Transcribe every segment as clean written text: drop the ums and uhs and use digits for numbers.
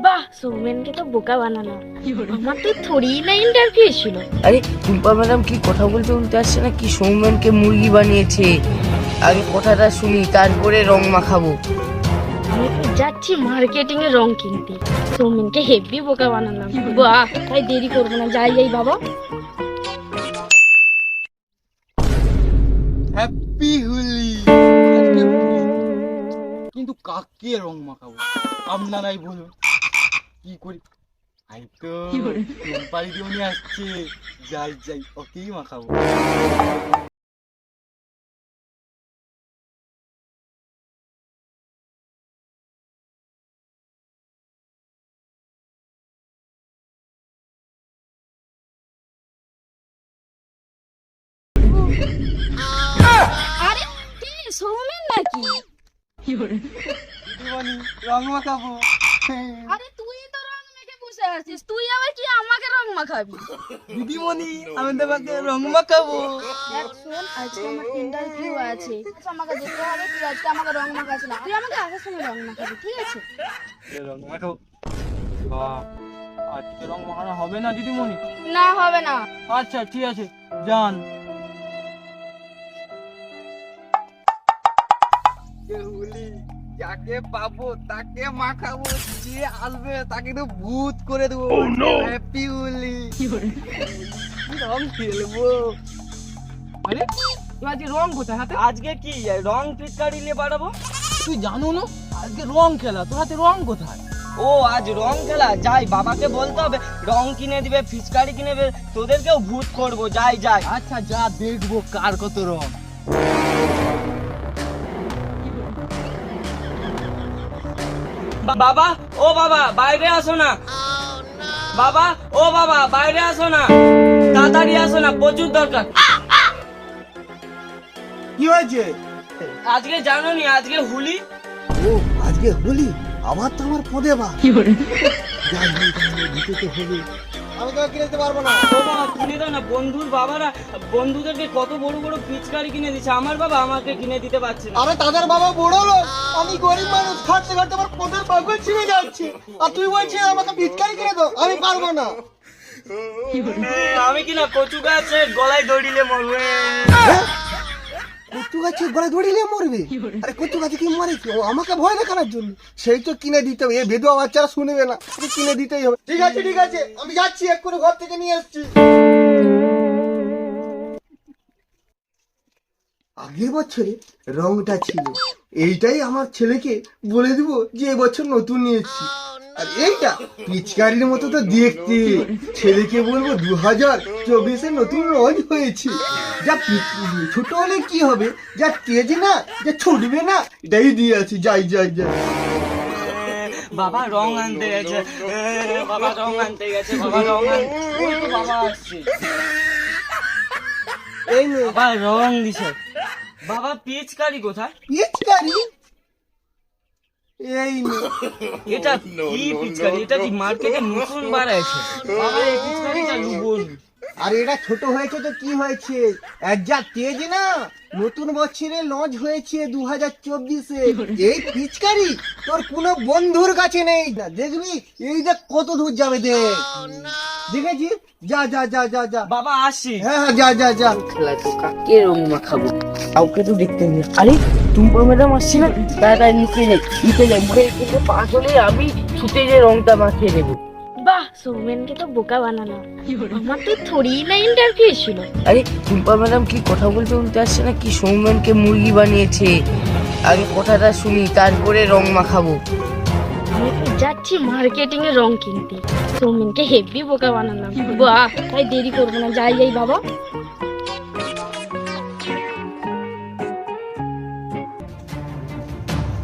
বাহ, সৌমেনকে তো বোকা বানানো। আমার তো থোড়ি না ইন্টারভিউ ছিল। আরে টুম্পা ম্যাডাম কি কথা বলতে বলতে আসছে না কি সৌমেনকে মুরগি বানিয়েছে। আগে কথাটা শুনি তারপরে রং মাখাবো। আমি তো যাচ্ছি মার্কেটিং এ রং কিনতে। সৌমেনকে হেভি বোকা বানালাম। বাহ, তাই দেরি করবো না, যাই যাই বাবা। হ্যাপি হোলি। আজকে হোলি, কিন্তু কাকে রং মাখাবো আপনারাই বলুন। কি করি? আই তো টুম্পারি দিওনি আসছে, যাই যাই ওকেই মাখাবো। আরে কে, সৌমেন নাকি? দিদিমণি রং মাখাবো। আরে তুই তো রং মেখে বসে আছিস, তুই আবার কি আমাকে রং মাখাবি? দিদিমণি আমি তোমাকে রং মাখাবো। দেখ শোন, আজকে আমার ইন্টারভিউ আছে, আচ্ছা আমাকে যেতে হবে। তুই আজকে আমাকে রং মাখাস না, তুই আমাকে আসার সময় রং মাখাবি, ঠিক আছে? রং মাখাবো। বাহ, আজকে রং মাখানো হবে না দিদিমণি? না, হবে না। আচ্ছা ঠিক আছে, যান। হোলি, যাকে পাবো তাকে মাখাবো, যে আসবে তাকে তো ভূত করে দেবো। হ্যাপি হোলি। কি রং খেলবো? আরে তুই আজকে রং কোথায় হাতে? আজকে কি রং পিচকারি নিয়ে বাড়াবো। তুই জানো না আজকে রং খেলা, তোর হাতে রং কোথায়? ও আজ রং খেলা, যাই বাবাকে বলতে হবে রং কিনে দিবে, ফিচকারি কিনে দেবে, তোদেরকেও ভূত করবো। যাই যাই। আচ্ছা যা, দেখবো কার কত রং। বাবা, ও বাবা বাইরে আসো না। বাবা, ও বাবা বাইরে আসো না, তাড়াতাড়ি আসো না, প্রচুর দরকার। কি হয়েছে? আজকে জানো নি আজকে হুলি। ও আজকে হোলি, আবার তো আমার পদে বা যাই হোক, দিতে তো হবে। আমি তো কিনে দিতে পারবো না। ও বাবা কিনে দাও না, বন্ধুর বাবারা বন্ধুদেরকে কত বড় বড় পিচকারি কিনে দিচ্ছে, আমার বাবা আমাকে কিনে দিতে পারছে না। আরে তাদের বাবা বড় লোক, আমি গরিব মানুষ, খাটতে খাটতে আমার পদের পাগল ছিঁড়ে যাচ্ছে, আর তুই বলছিস আমাকে ভিক্ষারি কিনে দাও। আমি পারবো না। আমি কিনা কচু গাছে গলায় দড়িলে মরবে। হ্যাঁ? কচু গাছে গলায় দড়িলে মরবে? আরে কচু গাছে কি মরে কি? ও আমাকে ভয় দেখানোর জন্য। সেই তো কিনে দিতে হবে, এই বেদুয়া বাচ্চারা শুনবে না, তুই কিনে দিতেই হবে। ঠিক আছে ঠিক আছে, আমি যাচ্ছি, এক্ষুনি ঘর থেকে নিয়ে এসছি। আগের বছরে রংটা ছিল, এইটাই আমার ছেলেকে বলে দিব যে এবছর নতুন নিয়ে এসছি। আর এইটা পিচকারির মতো তো দেখতে, ছেলেকে বলবো 2024-এ নতুন লঞ্চ হয়েছে। যা ছোট হলে কি হবে, যা তেজ না, যা ছুটবে না, এটাই দিয়ে আছি। যাই যাই যাই। বাবা রং আনতে গেছে, বাবা রং আনতে গেছে, বাবা রং আনতে, ওই তো বাবা আসছে। এই নে বাবা রং দিছে। বাবা পিচকারি কোথায়? পিচকারি, এই নে। এটা কি পিচকারি? এটা কি মার্কেটে নতুন বার আছে? বাবা এই পিচকারিটা লুবন। আর এটা ছোট হয়েছে তো কি হয়েছে, এক যা তেজ না, নতুন বছরে লঞ্চ হয়েছে 2024-এ। এই পিচকারি তোর কোনো বন্ধুর কাছে নেই না, দেখবি এই দেখ কত দূর যাবে, দেখ দেখেছি। যা যা যা যা যা। বাবা আসি। হ্যাঁ হ্যাঁ যা যা যা। খেলা তো কাকে রং মাখাবো, কাউকে তো দেখতে নেই। আরে টুম্পা ম্যাডাম আসছে না, তাড়াতাড়ি নিচে যাই, নিচে যাই। মনে কিন্তু পাঁচ হলে আমি ছুটে যে রংটা মাখিয়ে দেবো। বাহ, সৌমেনকে তো বোকা বানানো। আমার তো থোড়ি না ইন্টারভিউ ছিল। আরে টুম্পা ম্যাডাম কি কথা বলতে বলতে আসছে না কি সৌমেনকে মুরগি বানিয়েছে। আগে কথাটা শুনি তারপরে রং মাখাবো। আমি তো যাচ্ছি মার্কেটিং এ রং কিনতে। সৌমেনকে হেভি বোকা বানালাম। বাহ, তাই দেরি করবো না, যাই যাই বাবা।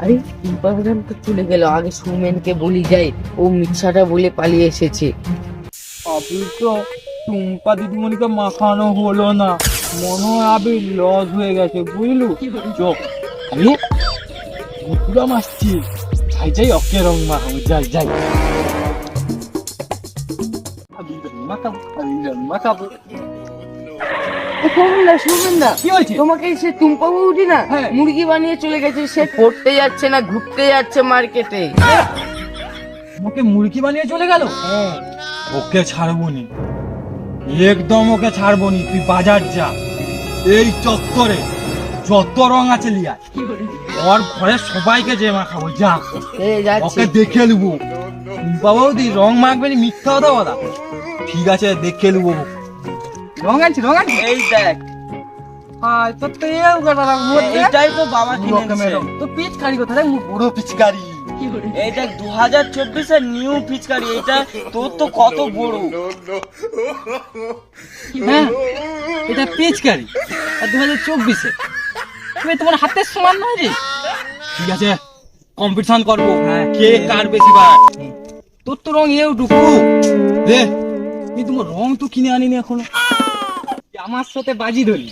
আরে টুম্পা ম্যাডাম তো চলে গেল, আগে সৌমেনকে বলি যাই, ও মিথ্যাটা বলে পালিয়ে এসেছে। আবি তো টুম্পা দিদিমণিকে মাখানো হলো না, মনে হয় আবি লস হয়ে গেছে, বুঝলু? চোখ আরে ভুতুরা মাসছি, যাই যাই ওকে রং মাখাবো, যাই যাই। আবি রং মাখাবো, আবি রং মাখাবো। শুনবেন না কি হয়েছে? তোমাকে সে টুম্পা বৌদি না হ্যাঁ। মুরগি বানিয়ে চলে গেছে, সে পড়তে যাচ্ছে না ঘুরতে যাচ্ছে মার্কেটে। ওকে মুরগি বানিয়ে চলে গেল। হ্যাঁ ওকে ছাড়বো নি, একদম ওকে ছাড়বো নি। তুই বাজার যা, এই চত্বরে যত রং আছে লিয়া, ওর ঘরে সবাইকে যে মাখাবো। যা, এই যাচ্ছি। ওকে দেখে নেবো। বাবাউদি রং মাখবে নি, মিথ্যা কথা বলা। ঠিক আছে, দেখে নেবো। রং আনছি, রং আনছি। এই দেখ, তোর তো এও কাটা মধ্যে এইটাই তো বাবা কিনেছে। রকমের রং। তো পিচকারি কোথায়? বড় পিচকারি। এই দেখ 2024 এর নিউ পিচকারি, এটা তোর তো কত বড়। হ্যাঁ, এটা পিচকারি আর 2024-এ তুমি তোমার হাতের সমান নয় রে। ঠিক আছে, কম্পিটিশন করবো। হ্যাঁ, কে কার বেশি বার। তোর তো রং এও ঢুকু রে, কিন্তু তোমার রং তো কিনে আনিনি এখনো। আমার সাথে বাজি ধরি,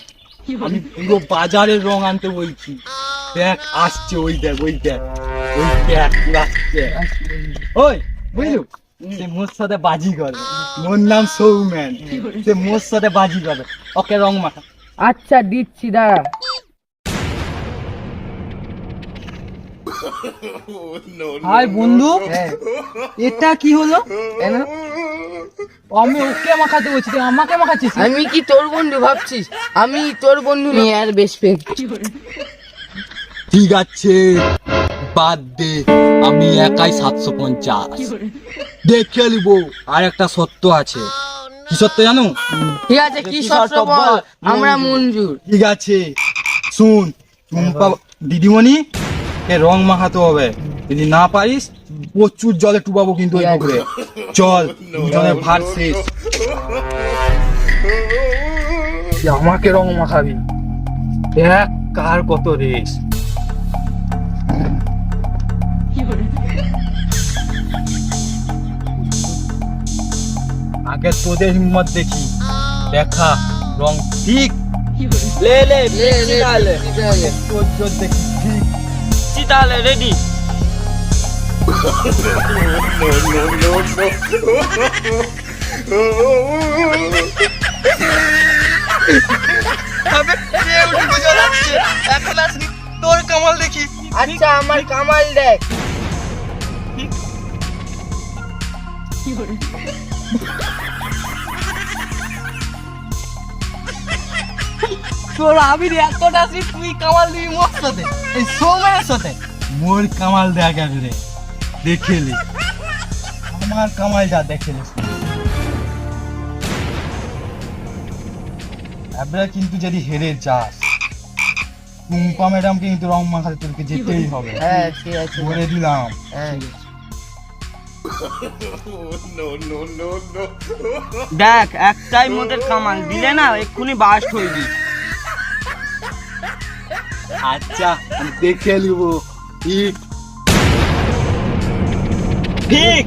আমি পুরো বাজারের রং আনতে বলছি। দেখ আসছে, ওই দেখ, ওই দেখ, ওই দেখ আসছে। ওই বুঝলু, সে মোর সাথে বাজি করে। মোর নাম সৌম্যান, সে মোর সাথে বাজি করে। ওকে রং মাখা। আচ্ছা দিচ্ছি, দাঁড়া। হাই বন্ধু, হ্যাঁ এটা কি হলো? কেন? আমি ওকে মাখাতে বলছি, তুই আমাকে মাখাচ্ছিস। আমি কি তোর বন্ধু ভাবছিস? আমি তোর বন্ধু নিয়ে আর বেস্ট ফ্রেন্ড। ঠিক আছে, বাদ দে, আমি একাই 750 দেখে নিব। আর একটা সত্য আছে। কি সত্য জানো? ঠিক আছে, কি শর্ত বল, আমরা মঞ্জুর। ঠিক আছে, শুন। টুম্পা দিদিমণি কে রং মাখাতে হবে। যদি না পারিস প্রচুর জলে টুবাবো কিন্তু ওই পুকুরে। চল, দুজনের ভার শেষ। তুই আমাকে রং মাখাবি, দেখ কার কত রেস। আগে তোদের হিম্মত দেখি, দেখা রং ঠিক। লে লে লে তাহলে, তোর জোর দেখি ঠিক। তাহলে রেডি। এখন আসনি, তোর কামাল দেখি। আচ্ছা আমার কামাল দেখ। তোর আবির এতটা আসি, তুই কামাল দিবি মোর সাথে, এই সৌম্যের সাথে। মোর কামাল দেখ রে, দেখে নে আমার কামালটা, দেখে নে। এবার কিন্তু যদি হেরে যাস, টুম্পা ম্যাডামকে কিন্তু রং মাখাতে তোকে যেতেই হবে। হ্যাঁ ঠিক আছে, বলে দিলাম। হ্যাঁ। দেখ একটাই মোদের কামাল, দিলে না এক্ষুনি বাস্ট হয়ে দি। আচ্ছা, আমি দেখে নিব। ঠিক ঠিক।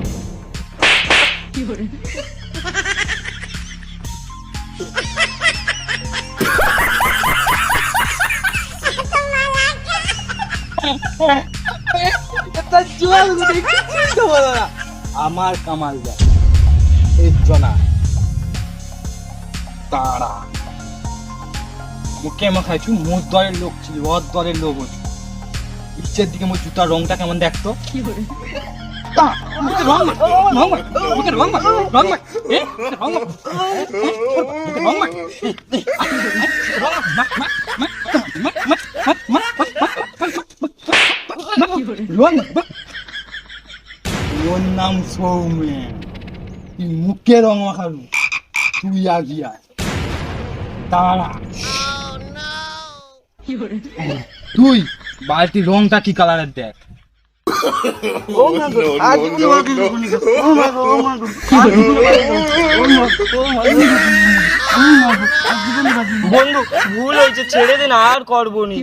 আমার কামাল দেখ, এই জনা তারা মুখে মাখাইছু। মোর দরের লোক ছিল, ওর দরের লোক হচ্ছে। ইচ্ছের দিকে মোর জুতার রংটা কেমন দেখতো। ওর নাম সৌম্যেন, তুই মুখে রং মাখালু। তুই আগিয়া তারা, তুই বালতি রংটা কি কালারের দেখ। বন্ধু ভুল হয়েছে, ছেড়ে দিন, আর করবো নি।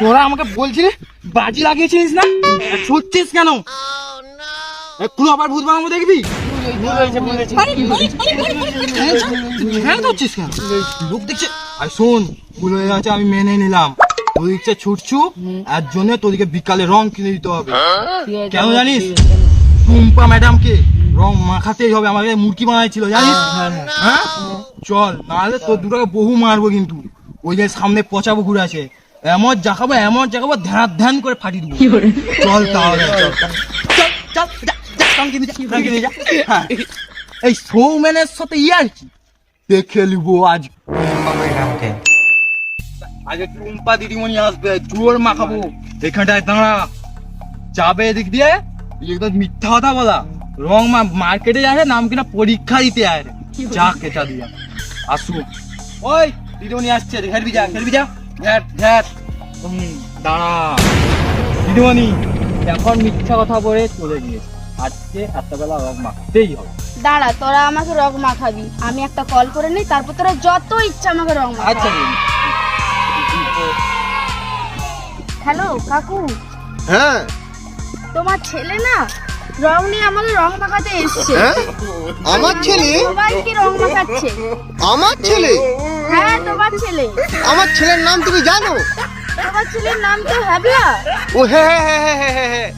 তোরা আমাকে বলছিলি বাজি লাগিয়েছিলিস না, ছুটছিস কেন? একটু আবার ভূত বানাবো দেখবি। হ্যাঁ ধরছিস কেন? লোক দেখছে। আর শোন, ভুল হয়ে গেছে, আমি মেনে নিলাম। তোর ইচ্ছে ছুটছু, এর জন্য তোদেরকে বিকালে রং কিনে দিতে হবে। কেন জানিস? টুম্পা ম্যাডামকে রং মাখাতেই হবে, আমাকে মূর্তি বানাইছিল জানিস? হ্যাঁ চল, নাহলে তোর দুটোকে বহু মারবো কিন্তু। ওই যে সামনে পচা পুকুর আছে, এমন জাগাবো ধ্যান ধ্যান করে ফাটিয়ে দেবো। চল তাহলে চল চল চল, যা, যা, রঙকে নিয়ে যা, রঙকে নিয়ে যা। হ্যাঁ, এই সৌমেনের সাথে ইয়ার কি দেখে নিবো আজ। আজকে টুম্পা দিদিমণি আসবে, জোর মাখাবো। এখানটায় দাঁড়া, যাবে এদিক দিয়ে, একদম মিথ্যা কথা বলা। রং মার্কেটে যায় নাম কিনা পরীক্ষা দিতে আয় রে। যা কেটা দিয়া আসু। ওই দিদিমণি আসছে, খেলবি যা, খেলবি যা। দাঁড়া দিদিমণি, এখন মিথ্যা কথা বলে চলে গিয়েছে। আজকে রাত্রেবেলা রং মাখতেই হবে। দাঁড়া, তোরা আমাকে রং মাখাবি, আমি একটা কল করে নিই, তারপর তোরা যত ইচ্ছা আমাকে রং মাখা। আচ্ছা হ্যালো কাকু, হ্যাঁ তোমার ছেলে না রং নিয়ে আমাকে রং মাখাতে এসছে। হ্যাঁ আমার ছেলে, সবাইকে রং মাখাচ্ছে। আমার ছেলে, হ্যাঁ তোমার ছেলে। আমার ছেলের নাম তুমি জানো? তোমার ছেলের নাম তো হ্যাবলা। ও হ্যাঁ হ্যাঁ হ্যাঁ হ্যাঁ হ্যাঁ হ্যাঁ।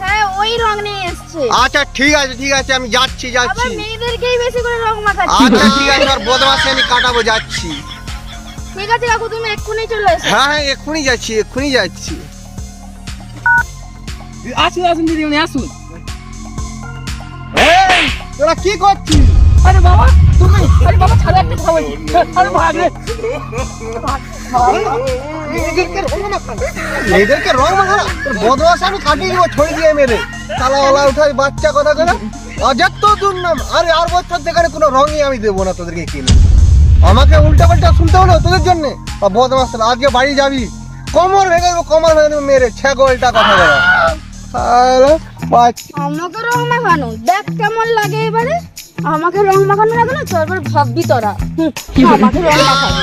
হ্যাঁ ওই রং নিয়ে এসছে। আচ্ছা ঠিক আছে আমি যাচ্ছি আবার মেয়েদেরকেই বেশি করে রং মাখাচ্ছে। আচ্ছা ঠিক আছে, আর বদমাশি আমি কাটাবো, যাচ্ছি। ঠিক আছে কাকু, তুমি এক্ষুনি চলে এসো। হ্যাঁ এক্ষুনি যাচ্ছি। আসুন আসুন দিদিমণি আসুন। এই তোরা কি করছিস? আরে বাবা তুমি, আরে বাবা ছাড়ো, একটা কথা বলছি। আরে ভাগ রে। এদেরকে রং মাখানো বদমাশি আমি কাটিয়ে দিব, ছড়ি দিয়ে মেরে। তালা ওলা উঠাই বাচ্চা কথা করে অযত্ন দূর নাম। আরে আর বছর দেখানে কোনো রঙই আমি দেবো না তোদেরকে কিনে। আমাকে উল্টা পাল্টা শুনতে হলো তোদের জন্য। বদমাস আজকে বাড়ি যাবি, কোমর ভেঙে দেবো মেরে, ছেগলটা কথা বলা। আমাকে রং মাখানো দেখ কেমন লাগে এবারে। আমাকে রং মাখানো লাগে না, তারপর ভাববি তোরা আমাকে রং মাখাবি।